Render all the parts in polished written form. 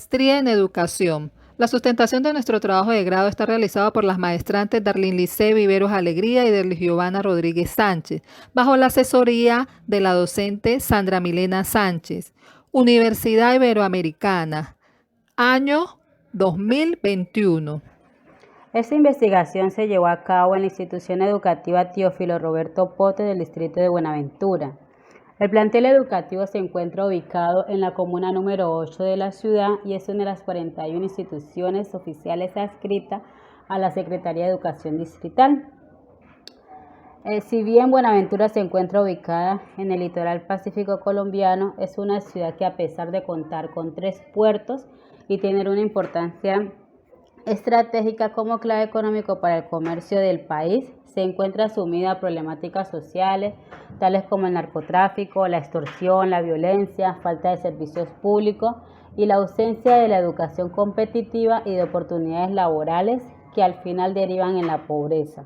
Maestría en Educación. La sustentación de nuestro trabajo de grado está realizada por las maestrantes Darlene Lice Viveros Alegría y de Giovanna Rodríguez Sánchez, bajo la asesoría de la docente Sandra Milena Sánchez. Universidad Iberoamericana, año 2021. Esta investigación se llevó a cabo en la institución educativa Teófilo Roberto Pote del distrito de Buenaventura. El plantel educativo se encuentra ubicado en la comuna número 8 de la ciudad y es una de las 41 instituciones oficiales adscritas a la Secretaría de Educación Distrital. Si bien Buenaventura se encuentra ubicada en el litoral pacífico colombiano, es una ciudad que, a pesar de contar con 3 puertos y tener una importancia estratégica como clave económico para el comercio del país, se encuentra sumida a problemáticas sociales, tales como el narcotráfico, la extorsión, la violencia, falta de servicios públicos y la ausencia de la educación competitiva y de oportunidades laborales que al final derivan en la pobreza.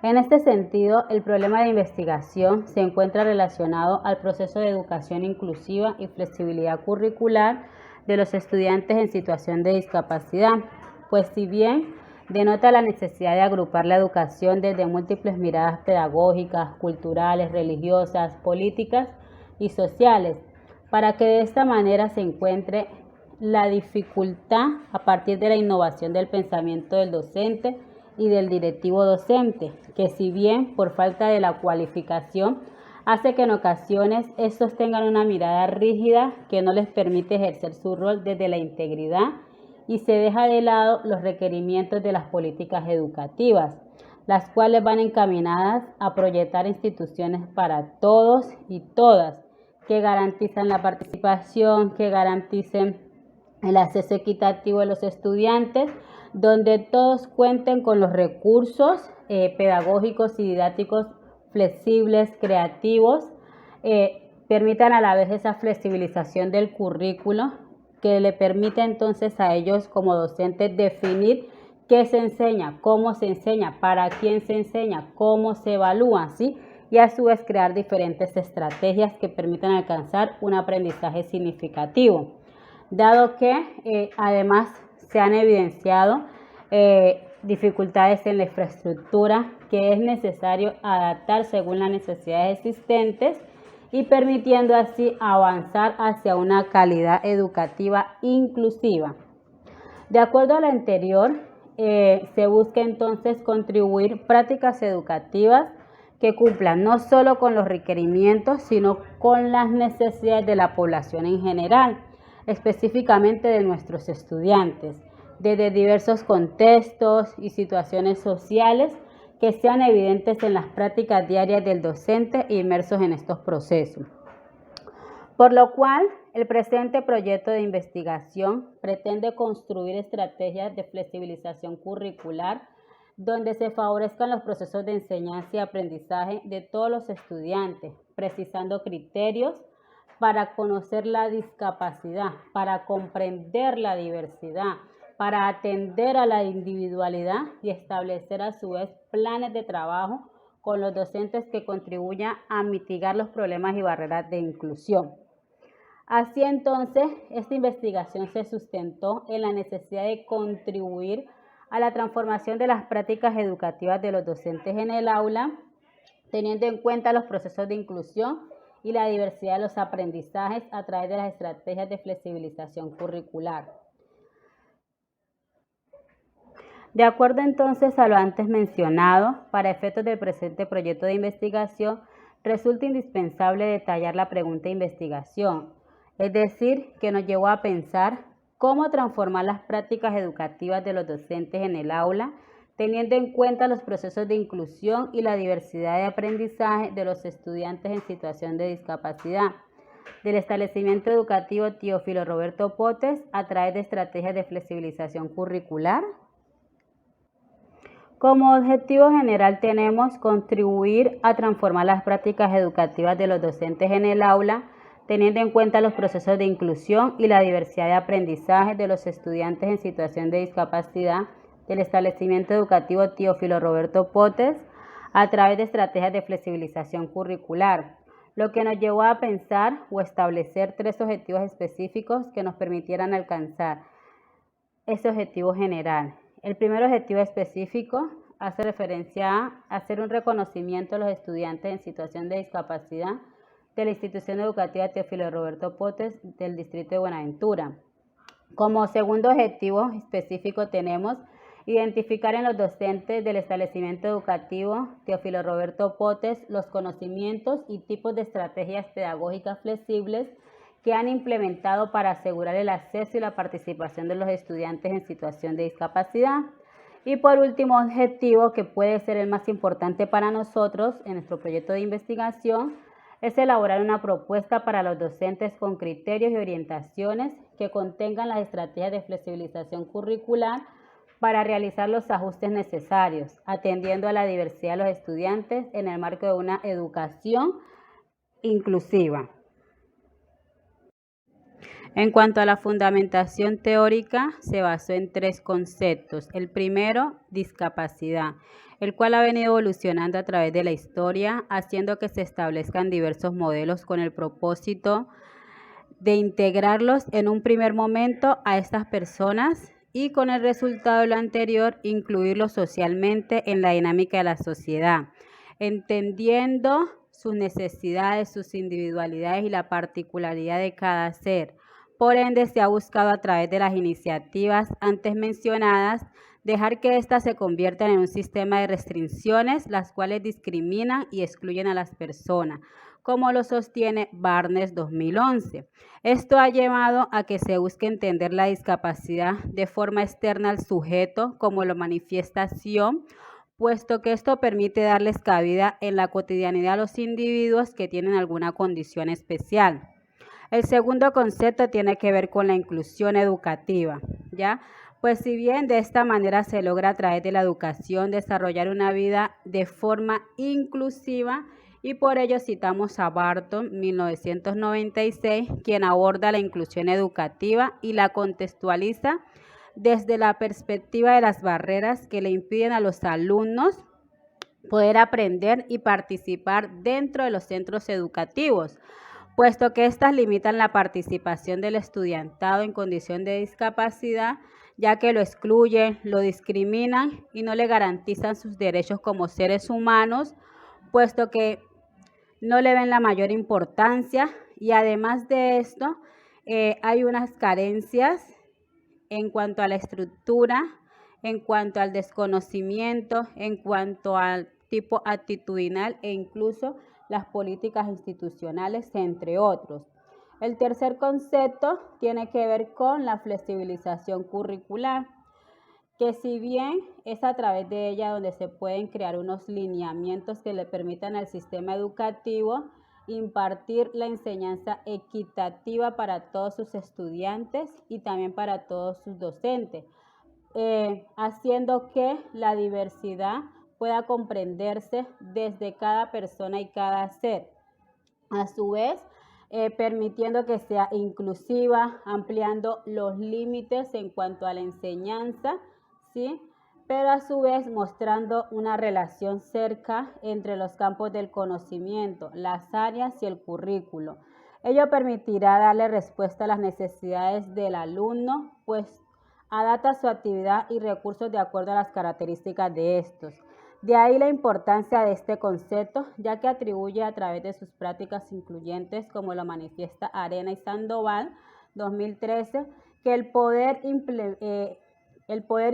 En este sentido, el problema de investigación se encuentra relacionado al proceso de educación inclusiva y flexibilidad curricular de los estudiantes en situación de discapacidad, pues si bien denota la necesidad de agrupar la educación desde múltiples miradas pedagógicas, culturales, religiosas, políticas y sociales, para que de esta manera se encuentre la dificultad a partir de la innovación del pensamiento del docente y del directivo docente, que si bien por falta de la cualificación hace que en ocasiones estos tengan una mirada rígida que no les permite ejercer su rol desde la integridad y se deja de lado los requerimientos de las políticas educativas, las cuales van encaminadas a proyectar instituciones para todos y todas, que garantizan la participación, que garanticen el acceso equitativo de los estudiantes, donde todos cuenten con los recursos pedagógicos y didácticos flexibles, creativos, permitan a la vez esa flexibilización del currículo que le permite entonces a ellos como docentes definir qué se enseña, cómo se enseña, para quién se enseña, cómo se evalúa, ¿sí? Y a su vez crear diferentes estrategias que permitan alcanzar un aprendizaje significativo. Dado que además se han evidenciado dificultades en la infraestructura que es necesario adaptar según las necesidades existentes y permitiendo así avanzar hacia una calidad educativa inclusiva. De acuerdo a lo anterior, se busca entonces contribuir prácticas educativas que cumplan no solo con los requerimientos, sino con las necesidades de la población en general, específicamente de nuestros estudiantes, desde diversos contextos y situaciones sociales que sean evidentes en las prácticas diarias del docente inmersos en estos procesos. Por lo cual, el presente proyecto de investigación pretende construir estrategias de flexibilización curricular donde se favorezcan los procesos de enseñanza y aprendizaje de todos los estudiantes, precisando criterios para conocer la discapacidad, para comprender la diversidad, para atender a la individualidad y establecer a su vez planes de trabajo con los docentes que contribuyan a mitigar los problemas y barreras de inclusión. Así entonces, esta investigación se sustentó en la necesidad de contribuir a la transformación de las prácticas educativas de los docentes en el aula, teniendo en cuenta los procesos de inclusión y la diversidad de los aprendizajes a través de las estrategias de flexibilización curricular. De acuerdo entonces a lo antes mencionado, para efectos del presente proyecto de investigación, resulta indispensable detallar la pregunta de investigación, es decir, que nos llevó a pensar cómo transformar las prácticas educativas de los docentes en el aula, teniendo en cuenta los procesos de inclusión y la diversidad de aprendizaje de los estudiantes en situación de discapacidad, del establecimiento educativo Teófilo Roberto Potes a través de estrategias de flexibilización curricular. Como objetivo general tenemos contribuir a transformar las prácticas educativas de los docentes en el aula, teniendo en cuenta los procesos de inclusión y la diversidad de aprendizaje de los estudiantes en situación de discapacidad del establecimiento educativo Teófilo Roberto Potes a través de estrategias de flexibilización curricular, lo que nos llevó a pensar o establecer 3 objetivos específicos que nos permitieran alcanzar ese objetivo general. El primer objetivo específico hace referencia a hacer un reconocimiento a los estudiantes en situación de discapacidad de la institución educativa Teófilo Roberto Potes del distrito de Buenaventura. Como segundo objetivo específico tenemos identificar en los docentes del establecimiento educativo Teófilo Roberto Potes los conocimientos y tipos de estrategias pedagógicas flexibles que han implementado para asegurar el acceso y la participación de los estudiantes en situación de discapacidad. Y por último objetivo, que puede ser el más importante para nosotros en nuestro proyecto de investigación, es elaborar una propuesta para los docentes con criterios y orientaciones que contengan las estrategias de flexibilización curricular para realizar los ajustes necesarios, atendiendo a la diversidad de los estudiantes en el marco de una educación inclusiva. En cuanto a la fundamentación teórica, se basó en 3 conceptos. El primero, discapacidad, el cual ha venido evolucionando a través de la historia, haciendo que se establezcan diversos modelos con el propósito de integrarlos en un primer momento a estas personas y con el resultado de lo anterior, incluirlos socialmente en la dinámica de la sociedad, entendiendo sus necesidades, sus individualidades y la particularidad de cada ser. Por ende, se ha buscado a través de las iniciativas antes mencionadas dejar que éstas se conviertan en un sistema de restricciones, las cuales discriminan y excluyen a las personas, como lo sostiene Barnes 2011. Esto ha llevado a que se busque entender la discapacidad de forma externa al sujeto como la manifestación, puesto que esto permite darles cabida en la cotidianidad a los individuos que tienen alguna condición especial. El segundo concepto tiene que ver con la inclusión educativa, ¿ya? Pues si bien de esta manera se logra a través de la educación desarrollar una vida de forma inclusiva, y por ello citamos a Barton, 1996, quien aborda la inclusión educativa y la contextualiza desde la perspectiva de las barreras que le impiden a los alumnos poder aprender y participar dentro de los centros educativos, puesto que éstas limitan la participación del estudiantado en condición de discapacidad, ya que lo excluyen, lo discriminan y no le garantizan sus derechos como seres humanos, puesto que no le ven la mayor importancia, y además de esto, hay unas carencias en cuanto a la estructura, en cuanto al desconocimiento, en cuanto al tipo actitudinal e incluso las políticas institucionales, entre otros. El tercer concepto tiene que ver con la flexibilización curricular, que si bien es a través de ella donde se pueden crear unos lineamientos que le permitan al sistema educativo impartir la enseñanza equitativa para todos sus estudiantes y también para todos sus docentes, haciendo que la diversidad pueda comprenderse desde cada persona y cada ser. A su vez, permitiendo que sea inclusiva, ampliando los límites en cuanto a la enseñanza, ¿sí? Pero a su vez mostrando una relación cerca entre los campos del conocimiento, las áreas y el currículo. Ello permitirá darle respuesta a las necesidades del alumno, pues adapta su actividad y recursos de acuerdo a las características de estos. De ahí la importancia de este concepto, ya que atribuye a través de sus prácticas incluyentes, como lo manifiesta Arena y Sandoval, 2013, que el poder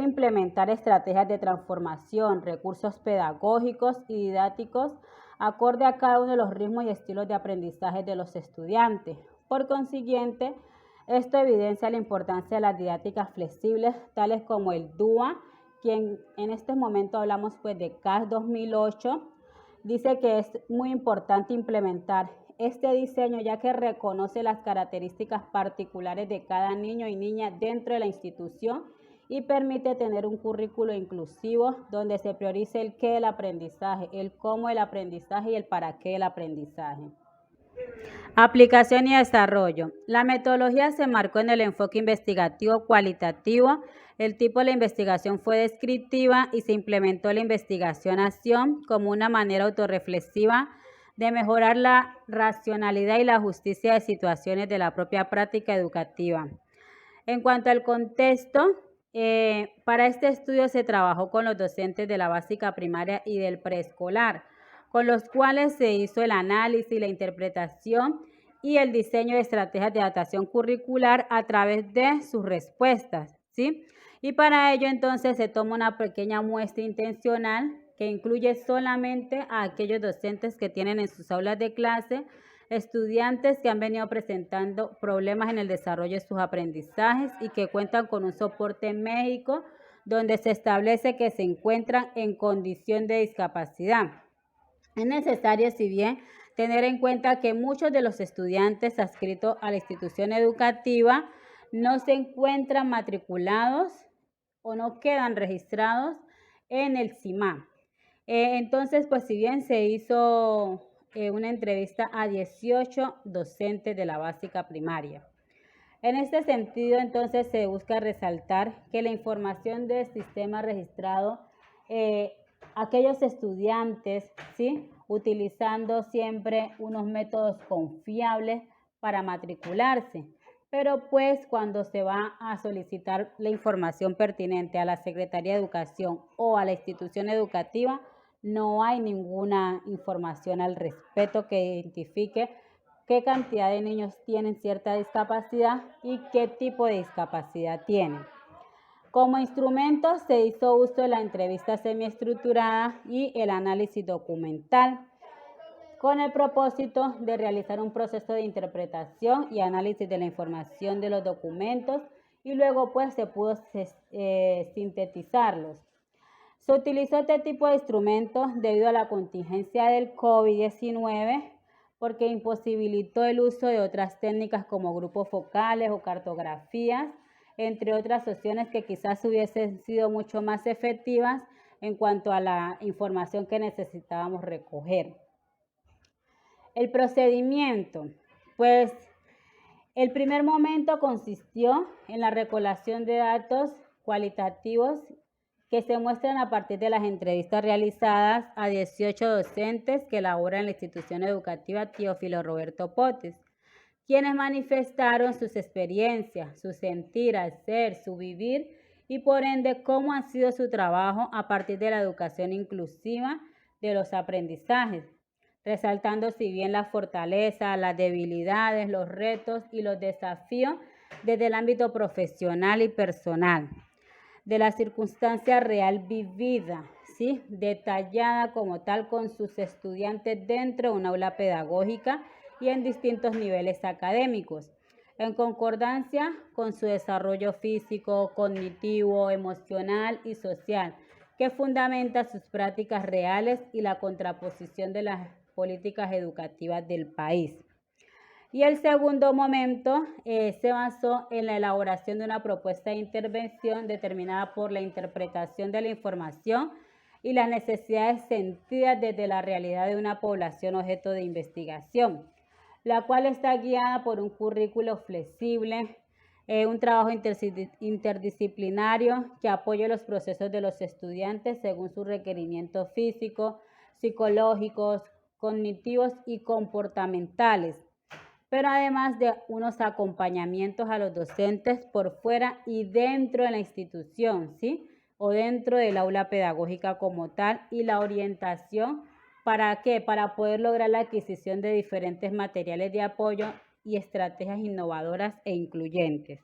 implementar estrategias de transformación, recursos pedagógicos y didácticos acorde a cada uno de los ritmos y estilos de aprendizaje de los estudiantes. Por consiguiente, esto evidencia la importancia de las didácticas flexibles, tales como el DUA, quien en este momento hablamos pues de CAS 2008, dice que es muy importante implementar este diseño, ya que reconoce las características particulares de cada niño y niña dentro de la institución y permite tener un currículo inclusivo donde se priorice el qué del aprendizaje, el cómo del aprendizaje y el para qué del aprendizaje. Aplicación y desarrollo. La metodología se marcó en el enfoque investigativo cualitativo. El tipo de la investigación fue descriptiva y se implementó la investigación-acción como una manera autorreflexiva de mejorar la racionalidad y la justicia de situaciones de la propia práctica educativa. En cuanto al contexto, para este estudio se trabajó con los docentes de la básica primaria y del preescolar, con los cuales se hizo el análisis, la interpretación y el diseño de estrategias de adaptación curricular a través de sus respuestas, ¿sí? Y para ello entonces se toma una pequeña muestra intencional que incluye solamente a aquellos docentes que tienen en sus aulas de clase estudiantes que han venido presentando problemas en el desarrollo de sus aprendizajes y que cuentan con un soporte médico donde se establece que se encuentran en condición de discapacidad. Es necesario, si bien, tener en cuenta que muchos de los estudiantes adscritos a la institución educativa no se encuentran matriculados o no quedan registrados en el CIMAN. Entonces, pues si bien se hizo una entrevista a 18 docentes de la básica primaria. En este sentido, entonces, se busca resaltar que la información del sistema registrado, aquellos estudiantes, ¿sí?, utilizando siempre unos métodos confiables para matricularse. Pero pues cuando se va a solicitar la información pertinente a la Secretaría de Educación o a la institución educativa, no hay ninguna información al respecto que identifique qué cantidad de niños tienen cierta discapacidad y qué tipo de discapacidad tienen. Como instrumento se hizo uso de la entrevista semiestructurada y el análisis documental, con el propósito de realizar un proceso de interpretación y análisis de la información de los documentos y luego pues se pudo sintetizarlos. Se utilizó este tipo de instrumentos debido a la contingencia del COVID-19 porque imposibilitó el uso de otras técnicas como grupos focales o cartografías, entre otras opciones que quizás hubiesen sido mucho más efectivas en cuanto a la información que necesitábamos recoger. El procedimiento, pues el primer momento consistió en la recolección de datos cualitativos que se muestran a partir de las entrevistas realizadas a 18 docentes que laboran en la institución educativa Teófilo Roberto Potes, quienes manifestaron sus experiencias, su sentir, hacer, su vivir y por ende cómo ha sido su trabajo a partir de la educación inclusiva de los aprendizajes, resaltando si bien las fortalezas, las debilidades, los retos y los desafíos desde el ámbito profesional y personal, de la circunstancia real vivida, ¿sí?, detallada como tal con sus estudiantes dentro de una aula pedagógica y en distintos niveles académicos, en concordancia con su desarrollo físico, cognitivo, emocional y social, que fundamenta sus prácticas reales y la contraposición de las políticas educativas del país. Y el segundo momento se basó en la elaboración de una propuesta de intervención determinada por la interpretación de la información y las necesidades sentidas desde la realidad de una población objeto de investigación, la cual está guiada por un currículo flexible, un trabajo interdisciplinario que apoye los procesos de los estudiantes según sus requerimientos físicos, psicológicos, cognitivos y comportamentales, pero además de unos acompañamientos a los docentes por fuera y dentro de la institución, ¿sí?, o dentro del aula pedagógica como tal, y la orientación, ¿para qué? Para poder lograr la adquisición de diferentes materiales de apoyo y estrategias innovadoras e incluyentes.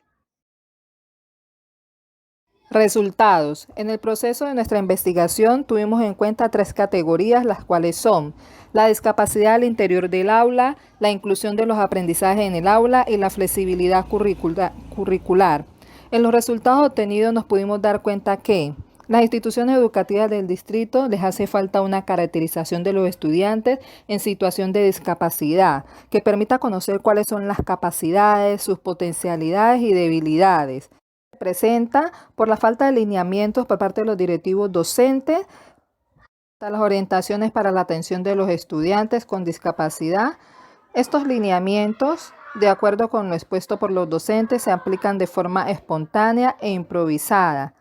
Resultados. En el proceso de nuestra investigación tuvimos en cuenta 3 categorías, las cuales son la discapacidad al interior del aula, la inclusión de los aprendizajes en el aula y la flexibilidad curricular. En los resultados obtenidos nos pudimos dar cuenta que las instituciones educativas del distrito les hace falta una caracterización de los estudiantes en situación de discapacidad que permita conocer cuáles son las capacidades, sus potencialidades y debilidades. Se presenta por la falta de lineamientos por parte de los directivos docentes, las orientaciones para la atención de los estudiantes con discapacidad. Estos lineamientos, de acuerdo con lo expuesto por los docentes, se aplican de forma espontánea e improvisada.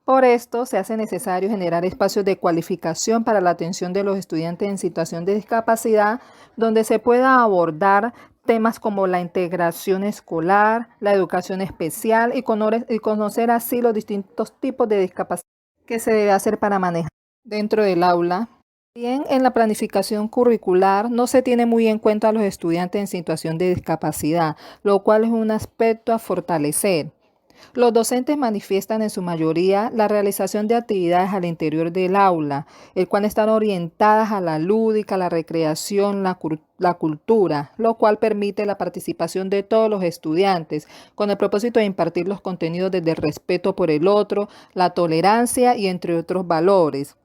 Por esto, se hace necesario generar espacios de cualificación para la atención de los estudiantes en situación de discapacidad, donde se pueda abordar temas como la integración escolar, la educación especial y conocer así los distintos tipos de discapacidad que se debe hacer para manejar dentro del aula. Bien, en la planificación curricular no se tiene muy en cuenta a los estudiantes en situación de discapacidad, lo cual es un aspecto a fortalecer. Los docentes manifiestan en su mayoría la realización de actividades al interior del aula, el cual están orientadas a la lúdica, la recreación, la cultura, lo cual permite la participación de todos los estudiantes con el propósito de impartir los contenidos desde el respeto por el otro, la tolerancia y entre otros valores.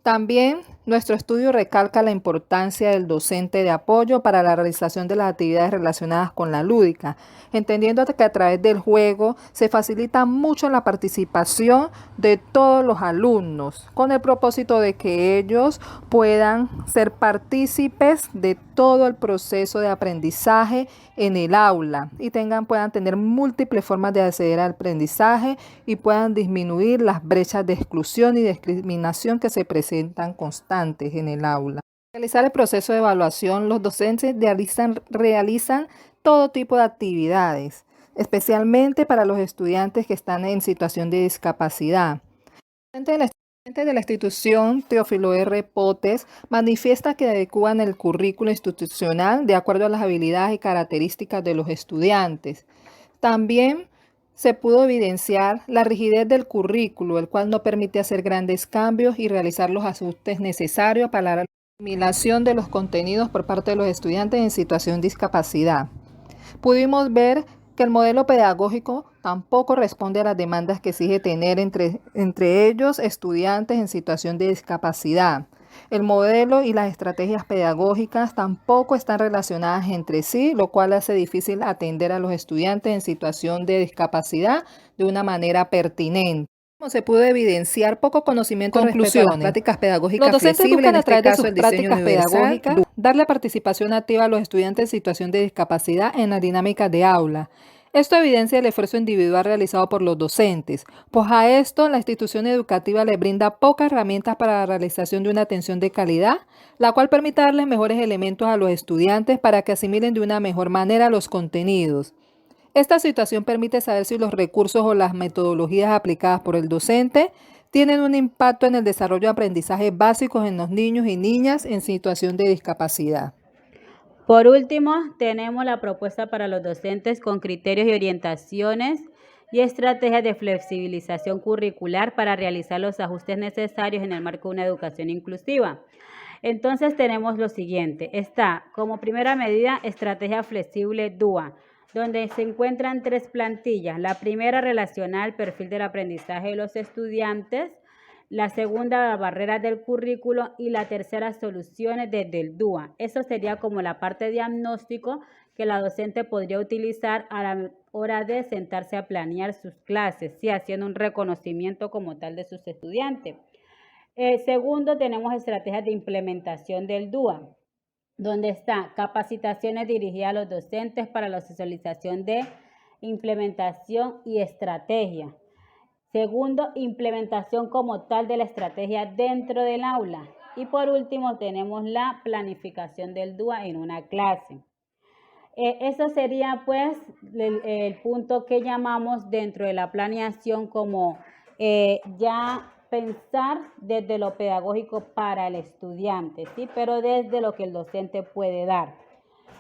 También nuestro estudio recalca la importancia del docente de apoyo para la realización de las actividades relacionadas con la lúdica, entendiendo que a través del juego se facilita mucho la participación de todos los alumnos, con el propósito de que ellos puedan ser partícipes de todo el proceso de aprendizaje en el aula y puedan tener múltiples formas de acceder al aprendizaje y puedan disminuir las brechas de exclusión y discriminación que se presentan constantes en el aula. Al realizar el proceso de evaluación, los docentes realizan todo tipo de actividades, especialmente para los estudiantes que están en situación de discapacidad. El presidente de la institución, Teófilo R. Potes, manifiesta que adecúan el currículo institucional de acuerdo a las habilidades y características de los estudiantes. También se pudo evidenciar la rigidez del currículo, el cual no permite hacer grandes cambios y realizar los ajustes necesarios para la asimilación de los contenidos por parte de los estudiantes en situación de discapacidad. Pudimos ver que el modelo pedagógico tampoco responde a las demandas que exige tener entre ellos estudiantes en situación de discapacidad. El modelo y las estrategias pedagógicas tampoco están relacionadas entre sí, lo cual hace difícil atender a los estudiantes en situación de discapacidad de una manera pertinente. Como se pudo evidenciar, poco conocimiento respecto a las prácticas pedagógicas. Los docentes buscan a través de sus prácticas pedagógicas darle participación activa a los estudiantes en situación de discapacidad en la dinámica de aula. Esto evidencia el esfuerzo individual realizado por los docentes, pues a esto la institución educativa les brinda pocas herramientas para la realización de una atención de calidad, la cual permite darles mejores elementos a los estudiantes para que asimilen de una mejor manera los contenidos. Esta situación permite saber si los recursos o las metodologías aplicadas por el docente tienen un impacto en el desarrollo de aprendizajes básicos en los niños y niñas en situación de discapacidad. Por último, tenemos la propuesta para los docentes con criterios y orientaciones y estrategias de flexibilización curricular para realizar los ajustes necesarios en el marco de una educación inclusiva. Entonces tenemos lo siguiente, está como primera medida estrategia flexible DUA, donde se encuentran 3 plantillas. La primera relaciona el perfil del aprendizaje de los estudiantes, la segunda barreras del currículo y la tercera soluciones desde el DUA. Eso sería como la parte diagnóstico que la docente podría utilizar a la hora de sentarse a planear sus clases, ¿sí? Haciendo un reconocimiento como tal de sus estudiantes. Segundo, tenemos estrategias de implementación del DUA, donde está capacitaciones dirigidas a los docentes para la socialización de implementación y estrategia. Segundo, implementación como tal de la estrategia dentro del aula. Y por último, tenemos la planificación del DUA en una clase. Eso sería pues el punto que llamamos dentro de la planeación como ya pensar desde lo pedagógico para el estudiante, ¿sí? Pero desde lo que el docente puede dar.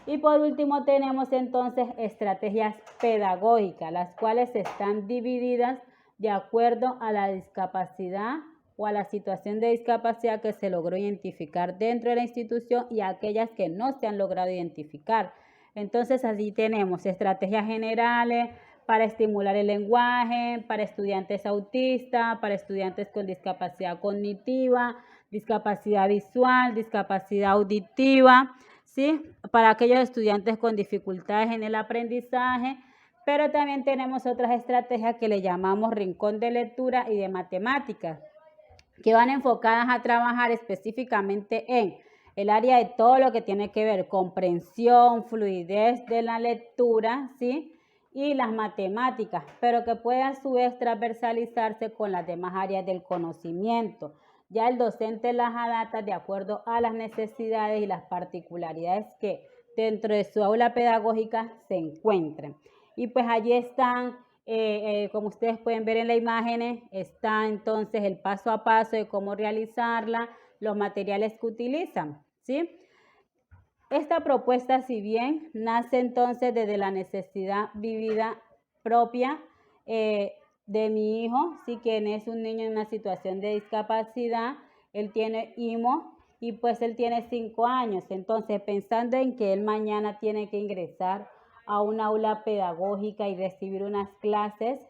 Y por último tenemos entonces estrategias pedagógicas, las cuales están divididas de acuerdo a la discapacidad o a la situación de discapacidad que se logró identificar dentro de la institución y aquellas que no se han logrado identificar. Entonces así tenemos estrategias generales para estimular el lenguaje, para estudiantes autistas, para estudiantes con discapacidad cognitiva, discapacidad visual, discapacidad auditiva, ¿sí? Para aquellos estudiantes con dificultades en el aprendizaje, pero también tenemos otras estrategias que le llamamos rincón de lectura y de matemáticas, que van enfocadas a trabajar específicamente en el área de todo lo que tiene que ver comprensión, fluidez de la lectura, ¿sí? y las matemáticas, pero que puede a su vez transversalizarse con las demás áreas del conocimiento. Ya el docente las adapta de acuerdo a las necesidades y las particularidades que dentro de su aula pedagógica se encuentren. Y pues allí están, como ustedes pueden ver en las imágenes, está entonces el paso a paso de cómo realizarla, los materiales que utilizan, ¿sí? Esta propuesta, si bien nace entonces desde la necesidad vivida propia de mi hijo, sí, quien es un niño en una situación de discapacidad, él tiene IMO y pues él tiene 5 años. Entonces, pensando en que él mañana tiene que ingresar a un aula pedagógica y recibir unas clases,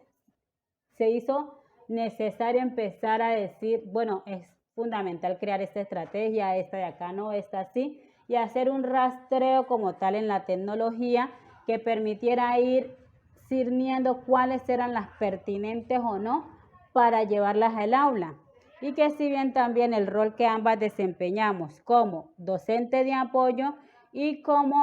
se hizo necesario empezar a decir, bueno, es fundamental crear esta estrategia, esta de acá no, esta sí, y hacer un rastreo como tal en la tecnología que permitiera ir discerniendo cuáles eran las pertinentes o no para llevarlas al aula. Y que si bien también el rol que ambas desempeñamos como docente de apoyo y como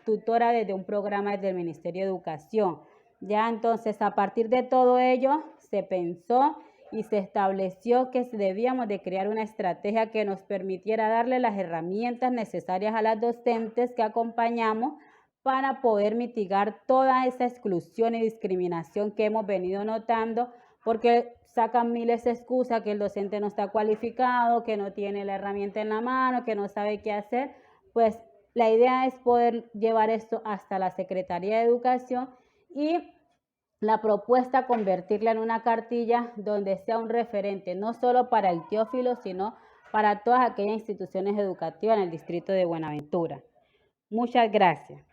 tutora desde un programa desde el Ministerio de Educación. Ya entonces, a partir de todo ello, se pensó y se estableció que debíamos de crear una estrategia que nos permitiera darle las herramientas necesarias a las docentes que acompañamos para poder mitigar toda esa exclusión y discriminación que hemos venido notando, porque sacan miles de excusas, que el docente no está cualificado, que no tiene la herramienta en la mano, que no sabe qué hacer. Pues la idea es poder llevar esto hasta la Secretaría de Educación y la propuesta convertirla en una cartilla donde sea un referente, no solo para el Teófilo, sino para todas aquellas instituciones educativas en el distrito de Buenaventura. Muchas gracias.